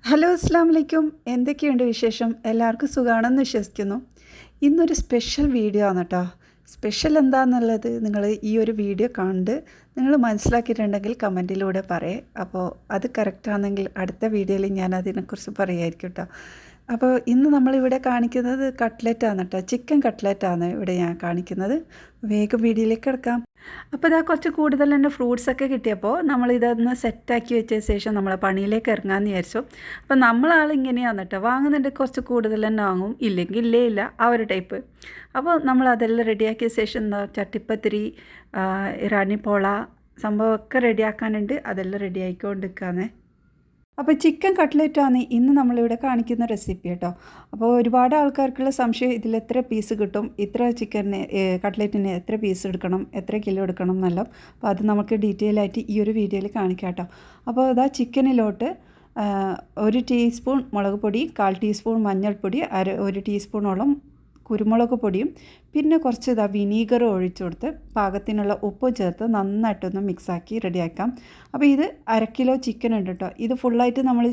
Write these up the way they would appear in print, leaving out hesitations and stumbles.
Hello അസ്സാം വലൈക്കും. എന്തൊക്കെയുണ്ട് വിശേഷം? എല്ലാവർക്കും സുഖമാണെന്ന് വിശ്വസിക്കുന്നു. ഇന്നൊരു സ്പെഷ്യൽ വീഡിയോ ആണ് കേട്ടോ. സ്പെഷ്യൽ എന്താണെന്നുള്ളത് നിങ്ങൾ ഈ ഒരു വീഡിയോ കണ്ട് നിങ്ങൾ മനസ്സിലാക്കിയിട്ടുണ്ടെങ്കിൽ കമൻറ്റിലൂടെ പറയേ. അപ്പോൾ അത് കറക്റ്റാണെങ്കിൽ അടുത്ത വീഡിയോയിൽ ഞാൻ അതിനെക്കുറിച്ച് പറയുമായിരിക്കും കേട്ടോ. അപ്പോൾ ഇന്ന് നമ്മളിവിടെ കാണിക്കുന്നത് കട്ട്ലറ്റാണ് കേട്ടോ. ചിക്കൻ കട്ട്ലറ്റാണ് ഇവിടെ ഞാൻ കാണിക്കുന്നത്. വേഗം വീഡിയോയിലേക്ക് കിടക്കാം. അപ്പോൾ ഇതാ കുറച്ച് കൂടുതൽ തന്നെ ഫ്രൂട്ട്സൊക്കെ കിട്ടിയപ്പോൾ നമ്മളിതൊന്ന് സെറ്റാക്കി വെച്ച ശേഷം നമ്മളെ പണിയിലേക്ക് ഇറങ്ങാമെന്ന് വിചാരിച്ചു. അപ്പോൾ നമ്മളാളിങ്ങനെയാണ് കേട്ടോ, വാങ്ങുന്നുണ്ടെങ്കിൽ കുറച്ച് കൂടുതൽ തന്നെ വാങ്ങും, ഇല്ലെങ്കിൽ ഇല്ലേ ഇല്ല ആ ഒരു ടൈപ്പ്. അപ്പോൾ നമ്മളതെല്ലാം റെഡിയാക്കിയ ശേഷം എന്താ ചട്ടിപ്പത്തിരി, ഇറാനി പോള സംഭവമൊക്കെ റെഡിയാക്കാനുണ്ട്. അതെല്ലാം റെഡി ആയിക്കൊണ്ടിരിക്കുകയാണ്. അപ്പോൾ ചിക്കൻ കട്ട്ലറ്റാണ് ഇന്ന് നമ്മളിവിടെ കാണിക്കുന്ന റെസിപ്പി കേട്ടോ. അപ്പോൾ ഒരുപാട് ആൾക്കാർക്കുള്ള സംശയം, ഇതിൽ എത്ര പീസ് കിട്ടും, ഇത്ര ചിക്കന് കട്ട്ലറ്റിന് എത്ര പീസ് എടുക്കണം, എത്ര കിലോ എടുക്കണം എന്നല്ലോ. അപ്പോൾ അത് നമുക്ക് ഡീറ്റെയിൽ ആയിട്ട് ഈ ഒരു വീഡിയോയിൽ കാണിക്കാം കേട്ടോ. അപ്പോൾ ഇതാ ചിക്കനിലോട്ട് 1 ടീസ്പൂൺ മുളക് പൊടി, 1/4 ടീസ്പൂൺ മഞ്ഞൾപ്പൊടി, 1 ടീസ്പൂണോളം കുരുമുളക് പൊടിയും പിന്നെ കുറച്ച് വിനീഗർ ഒഴിച്ചു കൊടുത്ത് പാകത്തിനുള്ള ഉപ്പും ചേർത്ത് നന്നായിട്ടൊന്ന് മിക്സാക്കി റെഡിയാക്കാം. അപ്പോൾ ഇത് 1/2 കിലോ ചിക്കൻ ഉണ്ട് കേട്ടോ. ഇത് ഫുള്ളായിട്ട് നമ്മൾ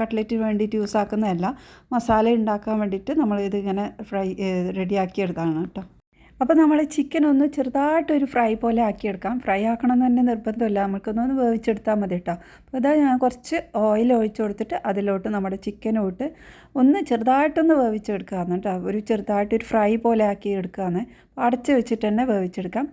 കട്ട്ലറ്റിന് വേണ്ടിയിട്ട് യൂസ് ആക്കുന്നതല്ല, മസാല ഉണ്ടാക്കാൻ വേണ്ടിയിട്ട് നമ്മളിത് ഇങ്ങനെ റെഡിയാക്കിയെടുത്താണ് കേട്ടോ. അപ്പോൾ നമ്മൾ ചിക്കൻ ഒന്ന് ചെറുതായിട്ടൊരു ഫ്രൈ പോലെ ആക്കിയെടുക്കാം. ഫ്രൈ ആക്കണം എന്ന് തന്നെ നിർബന്ധമില്ല, നമുക്കൊന്ന് വേവിച്ചെടുത്താൽ മതി കേട്ടോ. അപ്പോൾ ഇതാ ഞാൻ കുറച്ച് ഓയിൽ ഒഴിച്ച് കൊടുത്തിട്ട് അതിലോട്ട് നമ്മുടെ ചിക്കനോട്ട് ഒന്ന് ചെറുതായിട്ടൊന്ന് വേവിച്ചെടുക്കുകയാണ് കേട്ടോ. ചെറുതായിട്ടൊരു ഫ്രൈ പോലെ ആക്കി എടുക്കുകയാണ്. അടച്ച് വെച്ചിട്ട് തന്നെ വേവിച്ചെടുക്കാം.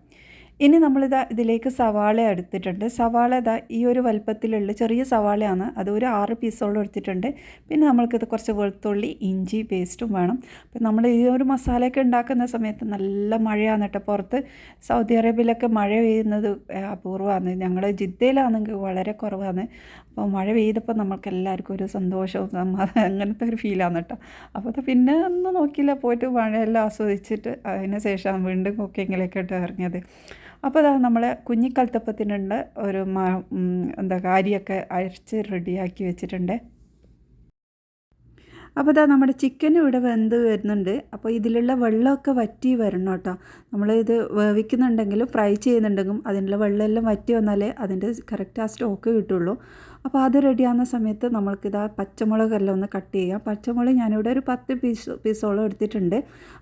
ഇനി നമ്മളിതാ ഇതിലേക്ക് സവാള എടുത്തിട്ടുണ്ട്. സവാള ഇതാ ഈ ഒരു വലുപ്പത്തിലുള്ള ചെറിയ സവാളയാണ്, അത് ഒരു 6 പീസോളം എടുത്തിട്ടുണ്ട്. പിന്നെ നമ്മൾക്കിത് കുറച്ച് വെളുത്തുള്ളി ഇഞ്ചി പേസ്റ്റും വേണം. അപ്പം നമ്മൾ ഈ ഒരു മസാലയൊക്കെ ഉണ്ടാക്കുന്ന സമയത്ത് നല്ല മഴയാണ് കേട്ടോ. പുറത്ത് സൗദി അറേബ്യയിലൊക്കെ മഴ പെയ്യുന്നത് അപൂർവമാണ്. ഞങ്ങൾ ജിദ്ദയിലാണെങ്കിൽ വളരെ കുറവാണ്. അപ്പോൾ മഴ പെയ്തപ്പോൾ നമ്മൾക്ക് എല്ലാവർക്കും ഒരു സന്തോഷവും സമാധാനം അങ്ങനത്തെ ഒരു ഫീലാണ് കേട്ടോ. അപ്പോൾ അത് പിന്നെ ഒന്നും നോക്കിയില്ല, പോയിട്ട് മഴയെല്ലാം ആസ്വദിച്ചിട്ട് അതിന് ശേഷം വീണ്ടും കുക്കിങ്ങിലേക്ക് ഇട്ട് ഇറങ്ങിയത്. അപ്പോൾ അതാ നമ്മൾ കുഞ്ഞിക്കൽത്തപ്പത്തിനുള്ള ഒരു അരിയൊക്കെ അരച്ച് റെഡിയാക്കി വെച്ചിട്ടുണ്ട്. അപ്പോൾ ഇതാ നമ്മുടെ ചിക്കനും ഇവിടെ വെന്ത് വരുന്നുണ്ട്. അപ്പോൾ ഇതിലുള്ള വെള്ളമൊക്കെ വറ്റി വരണം കേട്ടോ. നമ്മളിത് വേവിക്കുന്നുണ്ടെങ്കിലും ഫ്രൈ ചെയ്യുന്നുണ്ടെങ്കിലും അതിനുള്ള വെള്ളമെല്ലാം വറ്റി വന്നാലേ അതിൻ്റെ കറക്റ്റ് ആ സ്റ്റോക്ക് കിട്ടുള്ളൂ. അപ്പോൾ അത് റെഡിയാകുന്ന സമയത്ത് നമ്മൾക്കിതാ പച്ചമുളകെല്ലാം ഒന്ന് കട്ട് ചെയ്യാം. പച്ചമുളക് ഞാനിവിടെ ഒരു 10 പീസോളം എടുത്തിട്ടുണ്ട്.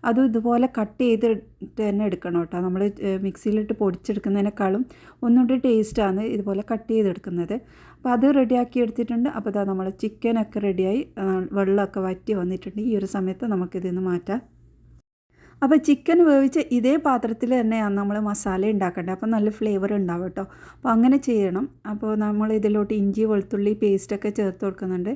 അതും ഇതുപോലെ കട്ട് ചെയ്തിട്ട് തന്നെ എടുക്കണം കേട്ടോ. നമ്മൾ മിക്സിയിലിട്ട് പൊടിച്ചെടുക്കുന്നതിനേക്കാളും ഒന്നുകൂടി ടേസ്റ്റാണ് ഇതുപോലെ കട്ട് ചെയ്തെടുക്കുന്നത്. അപ്പോൾ അത് റെഡിയാക്കി എടുത്തിട്ടുണ്ട്. അപ്പോൾ ഇതാ നമ്മൾ ചിക്കനൊക്കെ റെഡിയായി, വെള്ളമൊക്കെ വറ്റി വന്നിട്ടുണ്ട്. ഈ ഒരു സമയത്ത് നമുക്കിതിൽ നിന്ന് മാറ്റാം. അപ്പോൾ ചിക്കൻ വേവിച്ച് ഇതേ പാത്രത്തിൽ തന്നെയാണ് നമ്മൾ മസാല ഉണ്ടാക്കേണ്ടത്. അപ്പോൾ നല്ല ഫ്ലേവർ ഉണ്ടാവും കേട്ടോ. അപ്പോൾ അങ്ങനെ ചെയ്യണം. അപ്പോൾ നമ്മൾ ഇതിലോട്ട് ഇഞ്ചി വെളുത്തുള്ളി പേസ്റ്റൊക്കെ ചേർത്ത് കൊടുക്കുന്നുണ്ട്.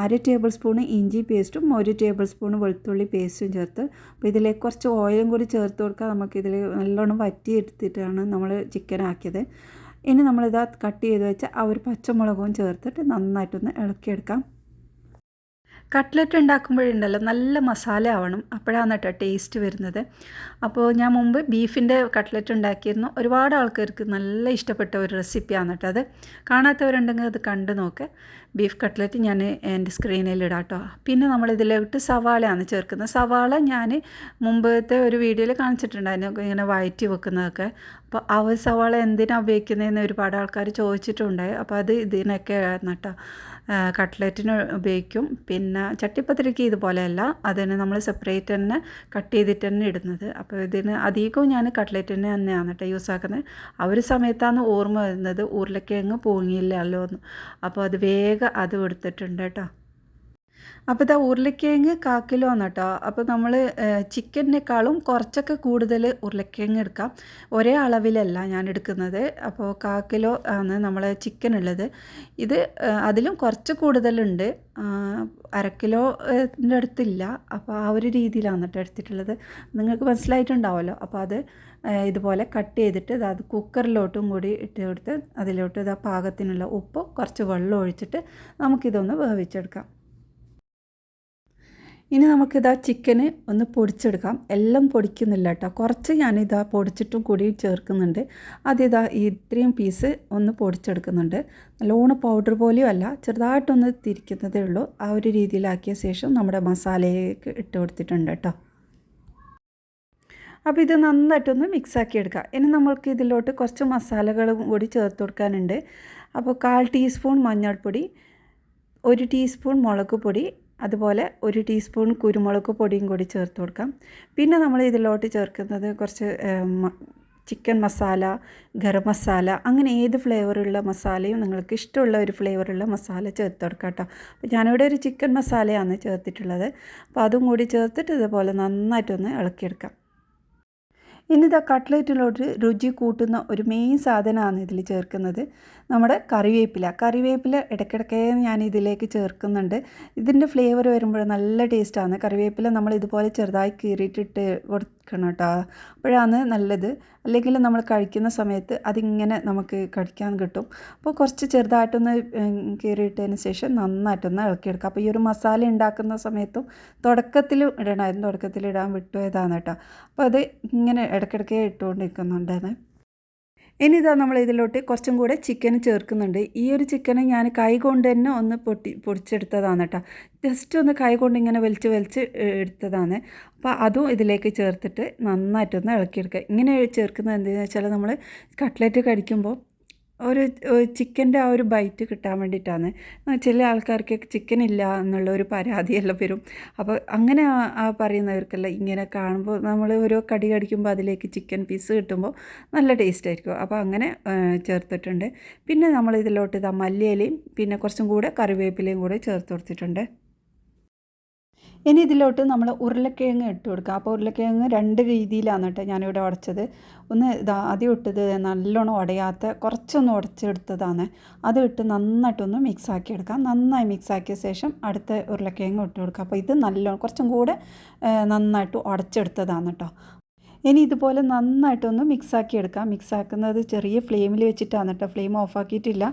1 ടേബിൾ സ്പൂൺ ഇഞ്ചി പേസ്റ്റും 1 ടേബിൾ സ്പൂൺ വെളുത്തുള്ളി പേസ്റ്റും ചേർത്ത്, അപ്പോൾ ഇതിലേക്ക് കുറച്ച് ഓയിലും കൂടി ചേർത്ത് കൊടുക്കുക. നമുക്കിതിൽ നല്ലോണം വറ്റി എടുത്തിട്ടാണ് നമ്മൾ ചിക്കൻ ആക്കിയത്. ഇനി നമ്മളിതാ കട്ട് ചെയ്ത് വെച്ച ആ ഒരു പച്ചമുളകും ചേർത്തിട്ട് നന്നായിട്ടൊന്ന് ഇളക്കിയെടുക്കാം. കട്ട്ലറ്റ് ഉണ്ടാക്കുമ്പോഴുണ്ടല്ലോ നല്ല മസാല ആവണം, അപ്പോഴാണ് കേട്ടോ ടേസ്റ്റ് വരുന്നത്. അപ്പോൾ ഞാൻ മുമ്പ് ബീഫിൻ്റെ കട്ട്ലറ്റ് ഉണ്ടാക്കിയിരുന്നു. ഒരുപാട് ആൾക്കാർക്ക് നല്ല ഇഷ്ടപ്പെട്ട ഒരു റെസിപ്പിയാണ് കേട്ടോ അത്. കാണാത്തവരുണ്ടെങ്കിൽ അത് കണ്ടു നോക്ക്. ബീഫ് കട്ട്ലറ്റ് ഞാൻ എൻ്റെ സ്ക്രീനിൽ ഇടാം കേട്ടോ. പിന്നെ നമ്മളിതിലോട്ട് സവാളയാണ് ചേർക്കുന്നത്. സവാള ഞാൻ മുമ്പത്തെ ഒരു വീഡിയോയിൽ കാണിച്ചിട്ടുണ്ടായിരുന്നു, ഇങ്ങനെ വഴറ്റി വെക്കുന്നതൊക്കെ. അപ്പോൾ ആ ഒരു സവാള എന്തിനാണ് ഉപയോഗിക്കുന്നതെന്ന് ഒരുപാട് ആൾക്കാർ ചോദിച്ചിട്ടുണ്ടായി. അപ്പോൾ അത് ഇതിനൊക്കെ കേട്ടോ, കട്ട്ലറ്റിന് ഉപയോഗിക്കും. പിന്നെ ചട്ടിപ്പത്തിരിക്ക് ഇതുപോലെയല്ല, അതിന് നമ്മൾ സെപ്പറേറ്റ് തന്നെ കട്ട് ചെയ്തിട്ട് തന്നെ ഇടുന്നത്. അപ്പോൾ ഇതിന് അധികവും ഞാൻ കട്ട്ലറ്റിന് തന്നെയാണ് കേട്ടോ യൂസ് ആക്കുന്നത്. ആ ഒരു സമയത്താണ് ഓർമ്മ വരുന്നത് ഉരുളക്കിഴങ്ങ് പൊങ്ങിയില്ലല്ലോ എന്ന്. അപ്പോൾ അത് വേഗം അതും എടുത്തിട്ടുണ്ട് കേട്ടോ. അപ്പോൾ ഇതാ ഉരുളക്കിഴങ്ങ് 1/4 കിലോ ആണ് കേട്ടോ. അപ്പോൾ നമ്മൾ ചിക്കനേക്കാളും കുറച്ചൊക്കെ കൂടുതൽ ഉരുളക്കിഴങ്ങ് എടുക്കാം. ഒരേ അളവിലല്ല ഞാൻ എടുക്കുന്നത്. അപ്പോൾ 1/4 കിലോ ആണ് നമ്മളെ ചിക്കൻ ഉള്ളത്. ഇത് അതിലും കുറച്ച് കൂടുതലുണ്ട്, 1/2 കിലോൻ്റെ അടുത്തില്ല. അപ്പോൾ ആ ഒരു രീതിയിലാണ് കേട്ടോ എടുത്തിട്ടുള്ളത്. നിങ്ങൾക്ക് മനസ്സിലായിട്ടുണ്ടാവുമല്ലോ. അപ്പോൾ അത് ഇതുപോലെ കട്ട് ചെയ്തിട്ട് അത് കുക്കറിലോട്ടും കൂടി ഇട്ട് കൊടുത്ത് അതിലോട്ട് ഇതാ പാകത്തിനുള്ള ഉപ്പ് കുറച്ച് വെള്ളം ഒഴിച്ചിട്ട് നമുക്കിതൊന്ന് വേവിച്ചെടുക്കാം. ഇനി നമുക്കിതാ ചിക്കന് ഒന്ന് പൊടിച്ചെടുക്കാം. എല്ലാം പൊടിക്കുന്നില്ല കേട്ടോ, കുറച്ച് ഞാനിതാ പൊടിച്ചിട്ടും കൂടി ചേർക്കുന്നുണ്ട്. അതിതാ ഇത്രയും പീസ് ഒന്ന് പൊടിച്ചെടുക്കുന്നുണ്ട്. നല്ലോണം പൗഡർ പോലെയും അല്ല, ചെറുതായിട്ടൊന്ന് തിരിക്കുന്നതേ ഉള്ളൂ. ആ ഒരു രീതിയിലാക്കിയ ശേഷം നമ്മുടെ മസാലയൊക്കെ ഇട്ട് കൊടുത്തിട്ടുണ്ട് കേട്ടോ. അപ്പോൾ ഇത് നന്നായിട്ടൊന്ന് മിക്സാക്കി എടുക്കാം. ഇനി നമ്മൾക്ക് ഇതിലോട്ട് കുറച്ച് മസാലകളും കൂടി ചേർത്ത് കൊടുക്കാനുണ്ട്. അപ്പോൾ 1/4 ടീസ്പൂൺ മഞ്ഞൾപ്പൊടി, 1 ടീസ്പൂൺ മുളക് പൊടി, അതുപോലെ 1 ടീസ്പൂൺ കുരുമുളക് പൊടിയും കൂടി ചേർത്ത് കൊടുക്കാം. പിന്നെ നമ്മൾ ഇതിലോട്ട് ചേർക്കുന്നത് കുറച്ച് ചിക്കൻ മസാല, ഗരം മസാല, അങ്ങനെ ഏത് ഫ്ലേവറുള്ള മസാലയും നിങ്ങൾക്ക് ഇഷ്ടമുള്ള ഒരു ഫ്ലേവറുള്ള മസാല ചേർത്ത് കൊടുക്കാം കേട്ടോ. അപ്പോൾ ഞാനിവിടെ ഒരു ചിക്കൻ മസാലയാണ് ചേർത്തിട്ടുള്ളത്. അപ്പോൾ അതും കൂടി ചേർത്തിട്ട് ഇതുപോലെ നന്നായിട്ടൊന്ന് ഇളക്കിയെടുക്കാം. ഇനി ഇതാ കട്ട്ലേറ്റിലോട്ട് രുചി കൂട്ടുന്ന ഒരു മെയിൻ സാധനമാണ് ഇതിൽ ചേർക്കുന്നത്, നമ്മുടെ കറിവേപ്പില ഇടയ്ക്കിടയ്ക്ക് ഞാൻ ഇതിലേക്ക് ചേർക്കുന്നുണ്ട്. ഇതിൻ്റെ ഫ്ലേവർ വരുമ്പോൾ നല്ല ടേസ്റ്റാണ്. കറിവേപ്പില നമ്മൾ ഇതുപോലെ ചെറുതായി കീറിയിട്ടിട്ട് കൊടുക്കണം കേട്ടോ, അപ്പോഴാണ് നല്ലത്. അല്ലെങ്കിൽ നമ്മൾ കഴിക്കുന്ന സമയത്ത് അതിങ്ങനെ നമുക്ക് കഴിക്കാൻ കിട്ടും. അപ്പോൾ കുറച്ച് ചെറുതായിട്ടൊന്ന് കീറിയിട്ടതിന് ശേഷം നന്നായിട്ടൊന്ന് ഇളക്കിയെടുക്കുക. അപ്പോൾ ഈ ഒരു മസാല ഉണ്ടാക്കുന്ന സമയത്തും തുടക്കത്തിൽ ഇടാൻ വിട്ടുപോയതാണ് കേട്ടോ. അപ്പോൾ അത് ഇങ്ങനെ ഇടയ്ക്കിടയ്ക്ക് ഇട്ടുകൊണ്ടിരിക്കുന്നുണ്ടായിരുന്നു. ഇനി ഇതാ നമ്മൾ ഇതിലോട്ട് കുറച്ചും കൂടെ ചിക്കൻ ചേർക്കുന്നുണ്ട്. ഈ ഒരു ചിക്കന് ഞാൻ കൈ കൊണ്ട് തന്നെ ഒന്ന് പൊടിച്ചെടുത്തതാണ് കേട്ടോ. ജസ്റ്റ് ഒന്ന് കൈ കൊണ്ട് ഇങ്ങനെ വലിച്ച് എടുത്തതാണ്. അപ്പോൾ അതും ഇതിലേക്ക് ചേർത്തിട്ട് നന്നായിട്ടൊന്ന് ഇളക്കിയെടുക്കുക. ഇങ്ങനെ ചേർക്കുന്നത് എന്താണെന്ന് വെച്ചാൽ നമ്മൾ കട്ട്ലറ്റ് കടിക്കുമ്പോൾ ഒരു ചിക്കൻ്റെ ആ ഒരു ബൈറ്റ് കിട്ടാൻ വേണ്ടിയിട്ടാണ്. ചില ആൾക്കാർക്ക് ചിക്കൻ ഇല്ല എന്നുള്ള ഒരു പരാതിയെല്ലാം വരും. അപ്പോൾ അങ്ങനെ പറയുന്നവർക്കെല്ലാം ഇങ്ങനെ കാണുമ്പോൾ നമ്മൾ ഓരോ കടി കടിക്കുമ്പോൾ അതിലേക്ക് ചിക്കൻ പീസ് കിട്ടുമ്പോൾ നല്ല ടേസ്റ്റ് ആയിരിക്കും. അപ്പോൾ അങ്ങനെ ചേർത്തിട്ടുണ്ട്. പിന്നെ നമ്മൾ ഇതിലോട്ട് ഇതാ മല്ലിയിലയും പിന്നെ കുറച്ചും കൂടെ കറിവേപ്പിലയും കൂടെ ചേർത്ത് കൊടുത്തിട്ടുണ്ട്. ഇനി ഇതിലോട്ട് നമ്മൾ ഉരുളക്കിഴങ്ങ് ഇട്ട് കൊടുക്കുക. അപ്പോൾ ഉരുളക്കിഴങ്ങ് 2 രീതിയിലാണ് കേട്ടോ ഞാനിവിടെ ഉടച്ചത്. ഒന്ന് ആദ്യം ഇട്ടത് നല്ലോണം ഉടയാത്ത കുറച്ചൊന്ന് ഉടച്ചെടുത്തതാണ്. അത് ഇട്ട് നന്നായിട്ടൊന്ന് മിക്സാക്കി എടുക്കാം. നന്നായി മിക്സാക്കിയ ശേഷം അടുത്ത ഉരുളക്കിഴങ്ങ് ഇട്ട് കൊടുക്കുക. അപ്പോൾ ഇത് നല്ലോണം കുറച്ചും കൂടെ നന്നായിട്ട് ഉടച്ചെടുത്തതാണ് കേട്ടോ. ഇനി ഇതുപോലെ നന്നായിട്ടൊന്ന് മിക്സാക്കി എടുക്കാം. മിക്സാക്കുന്നത് ചെറിയ ഫ്ലെയിമിൽ വെച്ചിട്ടാണ് കേട്ടോ, ഫ്ലെയിം ഓഫാക്കിയിട്ടില്ല.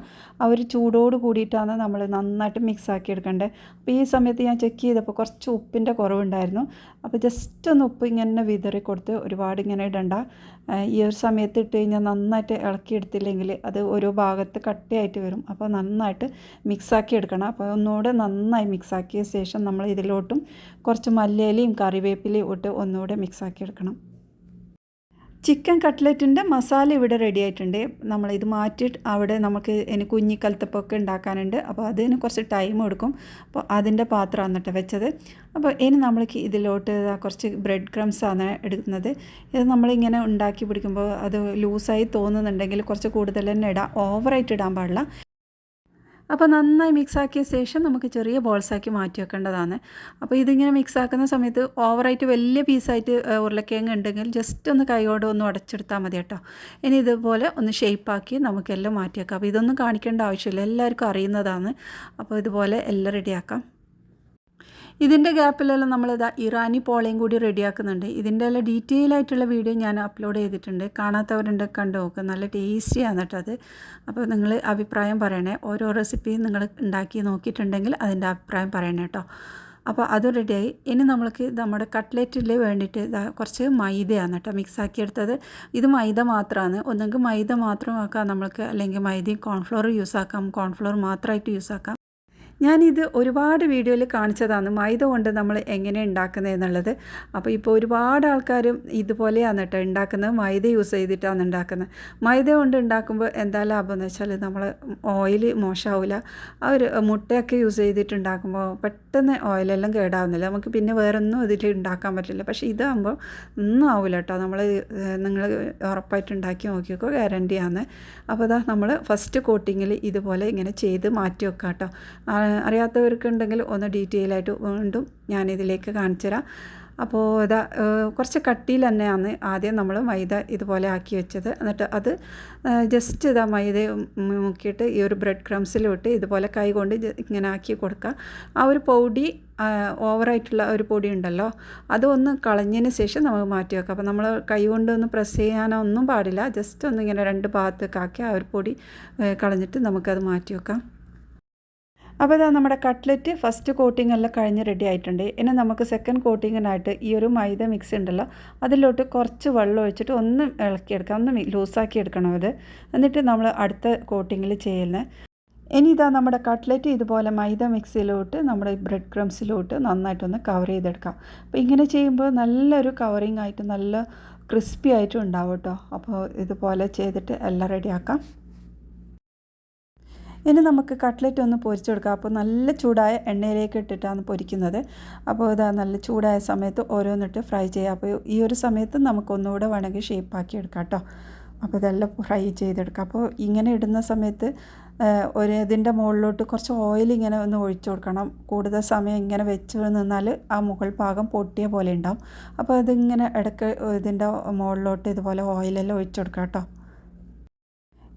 ആ ഒരു ചൂടോട് കൂടിയിട്ടാണ് നമ്മൾ നന്നായിട്ട് മിക്സാക്കി എടുക്കേണ്ടത്. അപ്പോൾ ഈ സമയത്ത് ഞാൻ ചെക്ക് ചെയ്തപ്പോൾ കുറച്ച് ഉപ്പിൻ്റെ കുറവുണ്ടായിരുന്നു. അപ്പോൾ ജസ്റ്റ് ഒന്ന് ഉപ്പ് ഇങ്ങനെ വിതറി കൊടുത്ത്, ഒരുപാട് ഇങ്ങനെ ഇടണ്ട. ഈ ഒരു സമയത്ത് ഇട്ട് കഴിഞ്ഞാൽ നന്നായിട്ട് ഇളക്കിയെടുത്തില്ലെങ്കിൽ അത് ഓരോ ഭാഗത്ത് കട്ടിയായിട്ട് വരും. അപ്പോൾ നന്നായിട്ട് മിക്സാക്കി എടുക്കണം. അപ്പോൾ ഒന്നുകൂടെ നന്നായി മിക്സാക്കിയ ശേഷം നമ്മൾ ഇതിലോട്ടും കുറച്ച് മല്ലിയിലയും കറിവേപ്പിലയും ഇട്ട് ഒന്നുകൂടെ മിക്സാക്കി എടുക്കണം. ചിക്കൻ കട്ട്ലറ്റിൻ്റെ മസാല ഇവിടെ റെഡി ആയിട്ടുണ്ട്. നമ്മളിത് മാറ്റിയിട്ട് അവിടെ നമുക്ക് ഇനി കുഞ്ഞിക്കലത്തപ്പൊക്കെ ഉണ്ടാക്കാനുണ്ട്. അപ്പോൾ അതിന് കുറച്ച് ടൈം എടുക്കും. അപ്പോൾ അതിൻ്റെ പാത്രമാണ് കേട്ടോ വെച്ചത്. അപ്പോൾ ഇനി നമ്മൾക്ക് ഇതിലോട്ട് കുറച്ച് ബ്രെഡ് ക്രംസാണ് എടുക്കുന്നത്. ഇത് നമ്മളിങ്ങനെ ഉണ്ടാക്കി പിടിക്കുമ്പോൾ അത് ലൂസായി തോന്നുന്നുണ്ടെങ്കിൽ കുറച്ച് കൂടുതൽ തന്നെ ഇടാം, ഓവറായിട്ട് ഇടാൻ പാടില്ല. അപ്പോൾ നന്നായി മിക്സാക്കിയ ശേഷം നമുക്ക് ചെറിയ ബോൾസാക്കി മാറ്റി വെക്കേണ്ടതാണ്. അപ്പോൾ ഇതിങ്ങനെ മിക്സാക്കുന്ന സമയത്ത് ഓവറായിട്ട് വലിയ പീസായിട്ട് ഉരുളക്കിഴങ്ങ് ഉണ്ടെങ്കിൽ ജസ്റ്റ് ഒന്ന് കൈയോടെ ഒന്ന് ഉടച്ചെടുത്താൽ മതി കേട്ടോ. ഇനി ഇതുപോലെ ഒന്ന് ഷേപ്പാക്കി നമുക്കെല്ലാം മാറ്റി വെക്കാം. അപ്പോൾ ഇതൊന്നും കാണിക്കേണ്ട ആവശ്യമില്ല, എല്ലാവർക്കും അറിയുന്നതാണ്. അപ്പോൾ ഇതുപോലെ എല്ലാം റെഡിയാക്കാം. ഇതിൻ്റെ ഗ്യാപ്പിലെല്ലാം നമ്മളിതാ ഇറാനി പോളയും കൂടി റെഡിയാക്കുന്നുണ്ട്. ഇതിൻ്റെ എല്ലാം ഡീറ്റെയിൽ ആയിട്ടുള്ള വീഡിയോ ഞാൻ അപ്ലോഡ് ചെയ്തിട്ടുണ്ട്. കാണാത്തവരുണ്ട്, കണ്ടു നോക്കുക. നല്ല ടേസ്റ്റിയാണ് കേട്ടോ അത്. അപ്പോൾ നിങ്ങൾ അഭിപ്രായം പറയണേ. ഓരോ റെസിപ്പിയും നിങ്ങൾ ഉണ്ടാക്കി നോക്കിയിട്ടുണ്ടെങ്കിൽ അതിൻ്റെ അഭിപ്രായം പറയണേ കേട്ടോ. അപ്പോൾ അത് റെഡിയായി. ഇനി നമ്മൾക്ക് നമ്മുടെ കട്ട്ലറ്റിൽ വേണ്ടിയിട്ട് കുറച്ച് മൈദയാണ് കേട്ടോ മിക്സാക്കിയെടുത്തത്. ഇത് മൈദ മാത്രമാണ്. ഒന്നെങ്കിൽ മൈദ മാത്രം ആക്കാം നമ്മൾക്ക്, അല്ലെങ്കിൽ മൈദയും കോൺഫ്ലോർ യൂസ് ആക്കാം, കോൺഫ്ലോർ മാത്രമായിട്ട് യൂസ് ആക്കാം. ഞാനിത് ഒരുപാട് വീഡിയോയിൽ കാണിച്ചതാണ് മൈദ കൊണ്ട് നമ്മൾ എങ്ങനെ ഉണ്ടാക്കുന്നത് എന്നുള്ളത്. അപ്പോൾ ഇപ്പോൾ ഒരുപാട് ആൾക്കാരും ഇതുപോലെയാണ് കേട്ടോ ഉണ്ടാക്കുന്നത്, മൈദ യൂസ് ചെയ്തിട്ടാണ് ഉണ്ടാക്കുന്നത്. മൈദ കൊണ്ട് ഉണ്ടാക്കുമ്പോൾ എന്താ ലാഭം എന്ന് വെച്ചാൽ നമ്മൾ ഓയിൽ മോശമാവില്ല. ആ ഒരു മുട്ടയൊക്കെ യൂസ് ചെയ്തിട്ടുണ്ടാക്കുമ്പോൾ പെട്ടെന്ന് ഓയിലെല്ലാം കേടാവുന്നില്ല, നമുക്ക് പിന്നെ വേറൊന്നും ഇതിൽ ഉണ്ടാക്കാൻ പറ്റില്ല. പക്ഷേ ഇതാകുമ്പോൾ ഒന്നും ആവില്ല കേട്ടോ. നിങ്ങൾ ഉറപ്പായിട്ട് ഉണ്ടാക്കി നോക്കിക്കോ, ഗ്യാരണ്ടിയാണ്. അപ്പോൾ ഇതാ നമ്മൾ ഫസ്റ്റ് കോട്ടിങ്ങിൽ ഇതുപോലെ ഇങ്ങനെ ചെയ്ത് മാറ്റി വെക്കാം കേട്ടോ. അറിയാത്തവർക്കുണ്ടെങ്കിൽ ഒന്ന് ഡീറ്റെയിൽ ആയിട്ട് വീണ്ടും ഞാനിതിലേക്ക് കാണിച്ചു തരാം. അപ്പോൾ ഇതാ കുറച്ച് കട്ടിയിൽ തന്നെയാണ് ആദ്യം നമ്മൾ മൈദ ഇതുപോലെ ആക്കി വെച്ചത്. എന്നിട്ട് അത് ജസ്റ്റ് ഇതാ മൈദ മുക്കിയിട്ട് ഈ ഒരു ബ്രെഡ് ക്രംസിലോട്ട് ഇതുപോലെ കൈ കൊണ്ട് ഇങ്ങനെ ആക്കി കൊടുക്കുക. ആ ഒരു പൊടി ഓവറായിട്ടുള്ള ഒരു പൊടി ഉണ്ടല്ലോ, അതൊന്ന് കളഞ്ഞതിന് ശേഷം നമുക്ക് മാറ്റി വെക്കാം. അപ്പോൾ നമ്മൾ കൈ കൊണ്ടൊന്ന് പ്രസ് ചെയ്യാനോ ഒന്നും പാടില്ല, ജസ്റ്റ് ഒന്ന് ഇങ്ങനെ 2 ഭാഗത്തൊക്കെ ആക്കി ആ ഒരു പൊടി കളഞ്ഞിട്ട് നമുക്കത് മാറ്റി വെക്കാം. അപ്പോൾ ഇതാ നമ്മുടെ കട്ട്ലറ്റ് ഫസ്റ്റ് കോട്ടിംഗ് എല്ലാം കഴിഞ്ഞ് റെഡി ആയിട്ടുണ്ട്. ഇനി നമുക്ക് സെക്കൻഡ് കോട്ടിങ്ങിനായിട്ട് ഈ ഒരു മൈദ മിക്സ് ഉണ്ടല്ലോ അതിലോട്ട് കുറച്ച് വെള്ളം ഒഴിച്ചിട്ട് ഒന്ന് ഇളക്കിയെടുക്കാം, ഒന്ന് ലൂസാക്കി എടുക്കണം അത്. എന്നിട്ട് നമ്മൾ അടുത്ത കോട്ടിങ്ങിൽ ചെയ്യുന്നത്. ഇനി ഇതാ നമ്മുടെ കട്ട്ലറ്റ് ഇതുപോലെ മൈദ മിക്സിലോട്ട് നമ്മുടെ ബ്രെഡ് ക്രംസിലോട്ട് നന്നായിട്ടൊന്ന് കവർ ചെയ്തെടുക്കാം. അപ്പോൾ ഇങ്ങനെ ചെയ്യുമ്പോൾ നല്ലൊരു കവറിങ് ആയിട്ട് നല്ല ക്രിസ്പി ആയിട്ടും ഉണ്ടാവും കേട്ടോ. അപ്പോൾ ഇതുപോലെ ചെയ്തിട്ട് എല്ലാം റെഡിയാക്കാം. ഇനി നമുക്ക് കട്ട്ലറ്റ് ഒന്ന് പൊരിച്ചെടുക്കാം. അപ്പോൾ നല്ല ചൂടായ എണ്ണയിലേക്ക് ഇട്ടിട്ടാണ് പൊരിക്കുന്നത്. അപ്പോൾ ഇതാ നല്ല ചൂടായ സമയത്ത് ഓരോന്നിട്ട് ഫ്രൈ ചെയ്യാം. അപ്പോൾ ഈ ഒരു സമയത്ത് നമുക്കൊന്നുകൂടെ വേണമെങ്കിൽ ഷേപ്പാക്കി എടുക്കാം കേട്ടോ. അപ്പോൾ ഇതെല്ലാം ഫ്രൈ ചെയ്തെടുക്കാം. അപ്പോൾ ഇങ്ങനെ ഇടുന്ന സമയത്ത് ഇതിൻ്റെ മുകളിലോട്ട് കുറച്ച് ഓയിൽ ഇങ്ങനെ ഒന്ന് ഒഴിച്ചു കൊടുക്കണം. കൂടുതൽ സമയം ഇങ്ങനെ വെച്ച് നിന്നാൽ ആ മുകൾ ഭാഗം പൊട്ടിയ പോലെ ഉണ്ടാവും. അപ്പോൾ അതിങ്ങനെ ഇടയ്ക്ക് ഇതിൻ്റെ മുകളിലോട്ട് ഇതുപോലെ ഓയിലെല്ലാം ഒഴിച്ചു കൊടുക്കാം കേട്ടോ.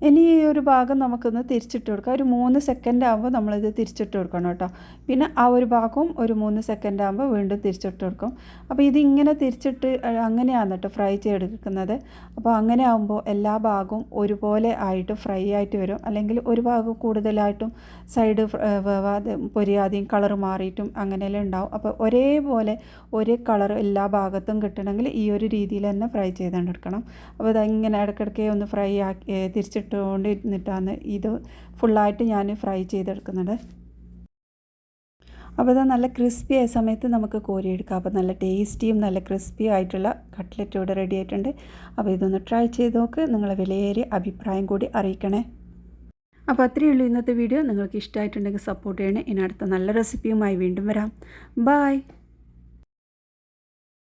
ഇനി ഈ ഒരു ഭാഗം നമുക്കൊന്ന് തിരിച്ചിട്ട് കൊടുക്കാം. ഒരു 3 സെക്കൻഡ് ആകുമ്പോൾ നമ്മളിത് തിരിച്ചിട്ട് കൊടുക്കണം കേട്ടോ. പിന്നെ ആ ഒരു ഭാഗവും ഒരു 3 സെക്കൻഡ് ആകുമ്പോൾ വീണ്ടും തിരിച്ചിട്ട് കൊടുക്കും. അപ്പോൾ ഇതിങ്ങനെ തിരിച്ചിട്ട് അങ്ങനെയാണ് കേട്ടോ ഫ്രൈ ചെയ്തെടുക്കുന്നത്. അപ്പോൾ അങ്ങനെ ആകുമ്പോൾ എല്ലാ ഭാഗവും ഒരുപോലെ ആയിട്ട് ഫ്രൈ ആയിട്ട് വരും. അല്ലെങ്കിൽ ഒരു ഭാഗം കൂടുതലായിട്ടും സൈഡ് വേവാതെ പൊരിയാതെയും കളർ മാറിയിട്ടും അങ്ങനെയെല്ലാം ഉണ്ടാവും. അപ്പോൾ ഒരേപോലെ ഒരേ കളർ എല്ലാ ഭാഗത്തും കിട്ടണമെങ്കിൽ ഈ ഒരു രീതിയിൽ തന്നെ ഫ്രൈ ചെയ്തെടുക്കണം. അപ്പോൾ ഇങ്ങനെ ഇടയ്ക്കിടയ്ക്ക് ഒന്ന് ഫ്രൈ ആക്കി തിരിച്ചിട്ടുകൊണ്ടിരുന്നിട്ടാണ് ഇത് ഫുള്ളായിട്ട് ഞാൻ ഫ്രൈ ചെയ്തെടുക്കുന്നത്. അപ്പോൾ ഇത് നല്ല ക്രിസ്പി ആയ സമയത്ത് നമുക്ക് കോരിയെടുക്കാം. അപ്പോൾ നല്ല ടേസ്റ്റിയും നല്ല ക്രിസ്പി ആയിട്ടുള്ള കട്ട്ലറ്റ് ഇവിടെ റെഡി ആയിട്ടുണ്ട്. അപ്പോൾ ഇതൊന്ന് ട്രൈ ചെയ്ത് നോക്ക്. നിങ്ങളെ വിലയേറിയ അഭിപ്രായം കൂടി അറിയിക്കണേ. അപ്പോൾ അത്രയേ ഉള്ളൂ ഇന്നത്തെ വീഡിയോ. നിങ്ങൾക്ക് ഇഷ്ടമായിട്ടുണ്ടെങ്കിൽ സപ്പോർട്ട് ചെയ്യണേ. ഇനി അടുത്ത നല്ല റെസിപ്പിയുമായി വീണ്ടും വരാം. ബായ്.